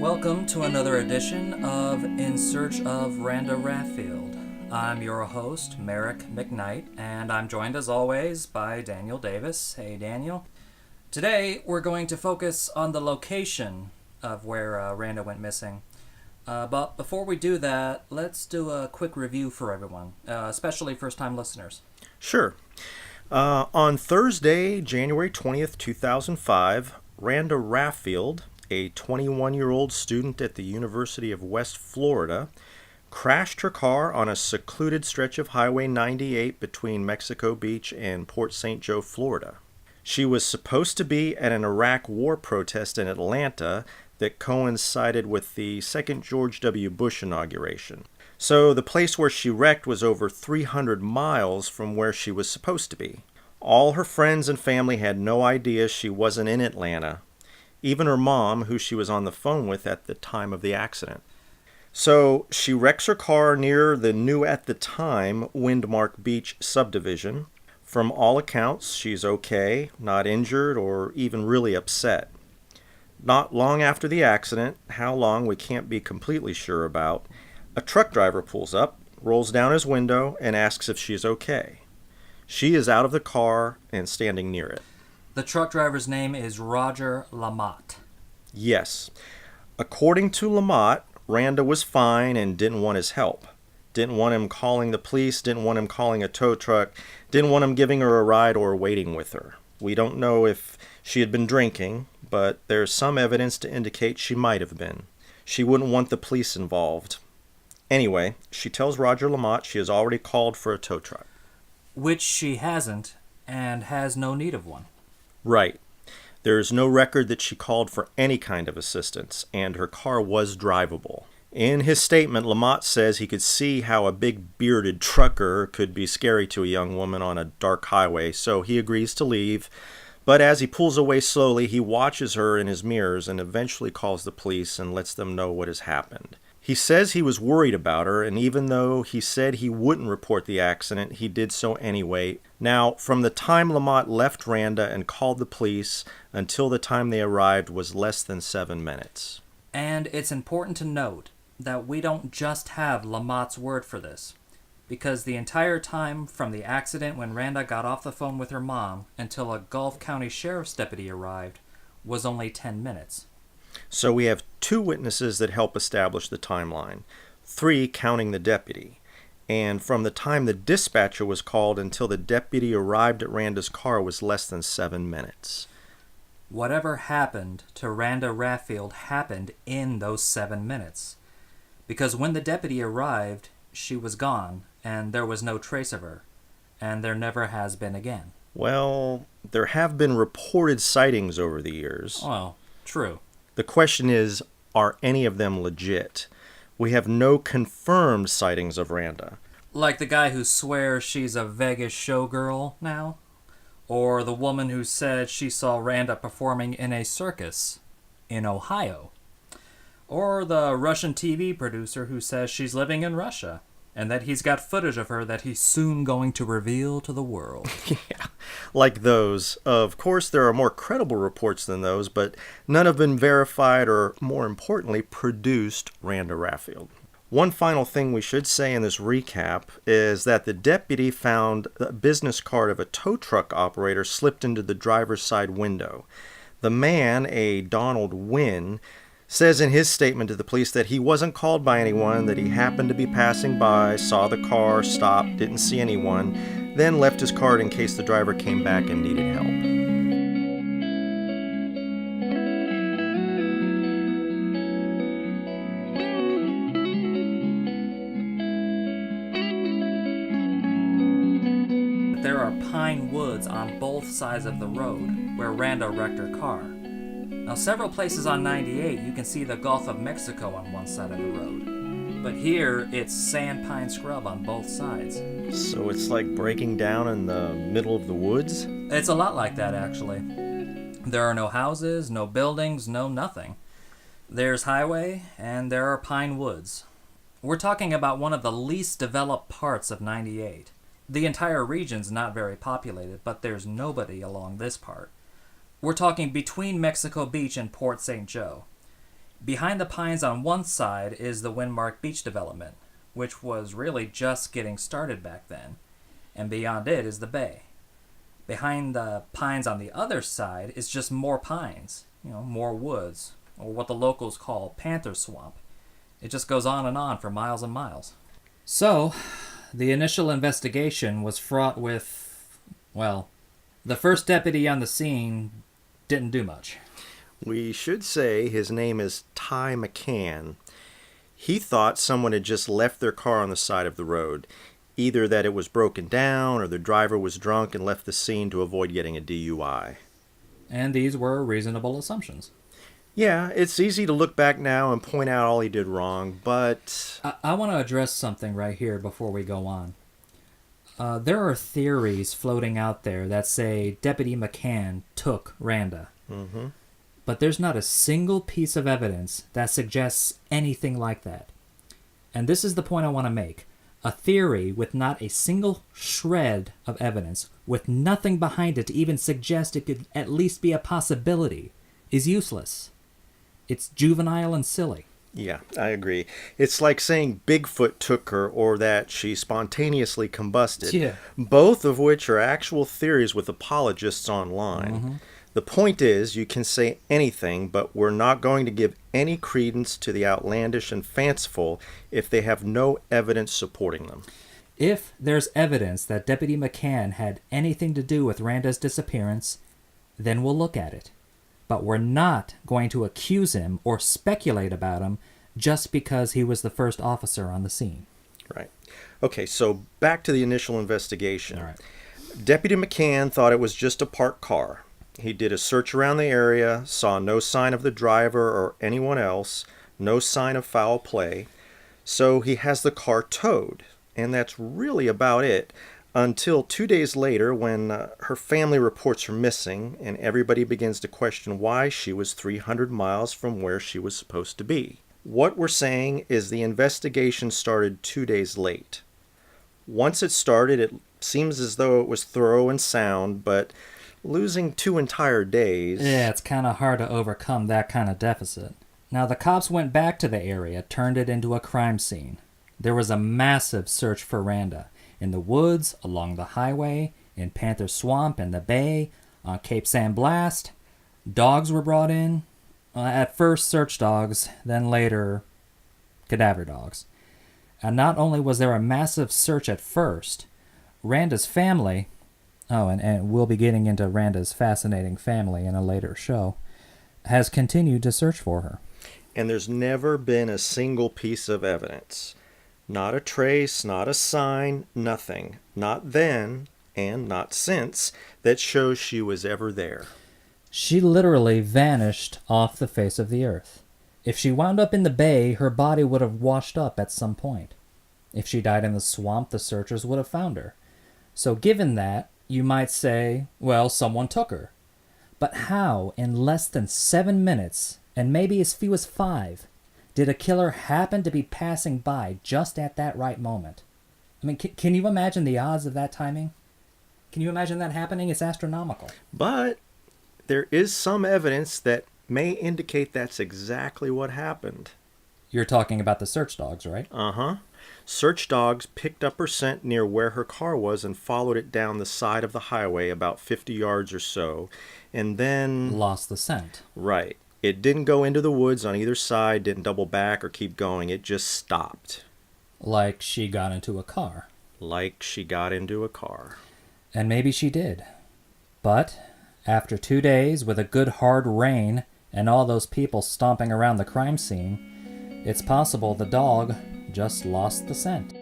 Welcome to another edition of In Search of Randa Raffield. I'm your host, Merrick McKnight, and I'm joined as always by Daniel Davis. Hey, Daniel. Today, we're going to focus on the location of where Randa went missing. But before we do that, let's do a quick review for everyone, especially first-time listeners. Sure. On Thursday, January 20th, 2005, Randa Raffield, a 21-year-old student at the University of West Florida, crashed her car on a secluded stretch of Highway 98 between Mexico Beach and Port St. Joe, Florida. She was supposed to be at an Iraq war protest in Atlanta that coincided with the second George W. Bush inauguration. So the place where she wrecked was over 300 miles from where she was supposed to be. All her friends and family had no idea she wasn't in Atlanta, even her mom, who she was on the phone with at the time of the accident. So she wrecks her car near the new at the time Windmark Beach subdivision. From all accounts, she's okay, not injured, or even really upset. Not long after the accident, how long we can't be completely sure about, a truck driver pulls up, rolls down his window, and asks if she's okay. She is out of the car and standing near it. The truck driver's name is Roger Lamotte. Yes. According to Lamotte, Randa was fine and didn't want his help. Didn't want him calling the police, didn't want him calling a tow truck, didn't want him giving her a ride or waiting with her. We don't know if she had been drinking, but there's some evidence to indicate she might have been. She wouldn't want the police involved. Anyway, she tells Roger Lamotte she has already called for a tow truck. Which she hasn't, and has no need of one. Right. There is no record that she called for any kind of assistance, and her car was drivable. In his statement, Lamotte says he could see how a big bearded trucker could be scary to a young woman on a dark highway, so he agrees to leave. But as he pulls away slowly, he watches her in his mirrors and eventually calls the police and lets them know what has happened. He says he was worried about her, and even though he said he wouldn't report the accident, he did so anyway. Now, from the time Lamotte left Randa and called the police until the time they arrived was less than 7 minutes. And it's important to note that we don't just have Lamotte's word for this, because the entire time from the accident when Randa got off the phone with her mom until a Gulf County Sheriff's deputy arrived was only 10 minutes. So we have 2 witnesses that help establish the timeline, 3 counting the deputy. And from the time the dispatcher was called until the deputy arrived at Randa's car was less than 7 minutes. Whatever happened to Randa Raffield happened in those 7 minutes. Because when the deputy arrived, she was gone, and there was no trace of her. And there never has been again. Well, there have been reported sightings over the years. Well, true. The question is, are any of them legit? We have no confirmed sightings of Randa. Like the guy who swears she's a Vegas showgirl now? Or the woman who said she saw Randa performing in a circus in Ohio? Or the Russian TV producer who says she's living in Russia and that he's got footage of her that he's soon going to reveal to the world. Yeah, like those. Of course, there are more credible reports than those, but none have been verified or, more importantly, produced Randa Raffield. One final thing we should say in this recap is that the deputy found the business card of a tow truck operator slipped into the driver's side window. The man, a Donald Wynn, says in his statement to the police that he wasn't called by anyone, that he happened to be passing by, saw the car, stopped, didn't see anyone, then left his card in case the driver came back and needed help. There are pine woods on both sides of the road where Randa wrecked her car. Now, several places on 98 you can see the Gulf of Mexico on one side of the road, but here it's sand pine scrub on both sides. So it's like breaking down in the middle of the woods? It's a lot like that, actually. There are no houses, no buildings, no nothing. There's highway, and there are pine woods. We're talking about one of the least developed parts of 98. The entire region's not very populated, but there's nobody along this part. We're talking between Mexico Beach and Port St. Joe. Behind the pines on one side is the Windmark Beach development, which was really just getting started back then, and beyond it is the bay. Behind the pines on the other side is just more pines, more woods, or what the locals call panther swamp. It just goes on and on for miles and miles. So, the initial investigation was fraught with, well, the first deputy on the scene didn't do much. We should say his name is Ty McCann. He thought someone had just left their car on the side of the road, either that it was broken down or the driver was drunk and left the scene to avoid getting a DUI. And these were reasonable assumptions. Yeah, it's easy to look back now and point out all he did wrong, but... I want to address something right here before we go on. There are theories floating out there that say Deputy McCann took Randa. Mm-hmm. But there's not a single piece of evidence that suggests anything like that. And this is the point I want to make. A theory with not a single shred of evidence, with nothing behind it to even suggest it could at least be a possibility, is useless. It's juvenile and silly. Yeah, I agree. It's like saying Bigfoot took her or that she spontaneously combusted. Yeah. Both of which are actual theories with apologists online. Mm-hmm. The point is, you can say anything, but we're not going to give any credence to the outlandish and fanciful if they have no evidence supporting them. If there's evidence that Deputy McCann had anything to do with Randa's disappearance, then we'll look at it. But we're not going to accuse him or speculate about him just because he was the first officer on the scene. Right. Okay, so back to the initial investigation. All right. Deputy McCann thought it was just a parked car. He did a search around the area, saw no sign of the driver or anyone else, no sign of foul play. So he has the car towed, and that's really about it until 2 days later when her family reports her missing and everybody begins to question why she was 300 miles from where she was supposed to be. What we're saying is the investigation started 2 days late. Once it started, it seems as though it was thorough and sound, but losing 2 entire days... Yeah, it's kind of hard to overcome that kind of deficit. Now, the cops went back to the area, turned it into a crime scene. There was a massive search for Randa. In the woods, along the highway, in Panther Swamp, in the bay, on Cape San Blast. Dogs were brought in. At first, search dogs, then later, cadaver dogs. And not only was there a massive search at first, Randa's family... Oh, and we'll be getting into Randa's fascinating family in a later show, has continued to search for her. And there's never been a single piece of evidence. Not a trace, not a sign, nothing. Not then, and not since, that shows she was ever there. She literally vanished off the face of the earth. If she wound up in the bay, her body would have washed up at some point. If she died in the swamp, the searchers would have found her. So given that, you might say, well, someone took her. But how, in less than 7 minutes, and maybe as few as 5, did a killer happen to be passing by just at that right moment? I mean, can you imagine the odds of that timing? Can you imagine that happening? It's astronomical. But there is some evidence that may indicate that's exactly what happened. You're talking about the search dogs, right? Uh-huh. Search dogs picked up her scent near where her car was and followed it down the side of the highway about 50 yards or so, and then... Lost the scent. Right. It didn't go into the woods on either side, didn't double back or keep going. It just stopped. Like she got into a car. Like she got into a car. And maybe she did. But after 2 days with a good hard rain and all those people stomping around the crime scene, it's possible the dog just lost the scent.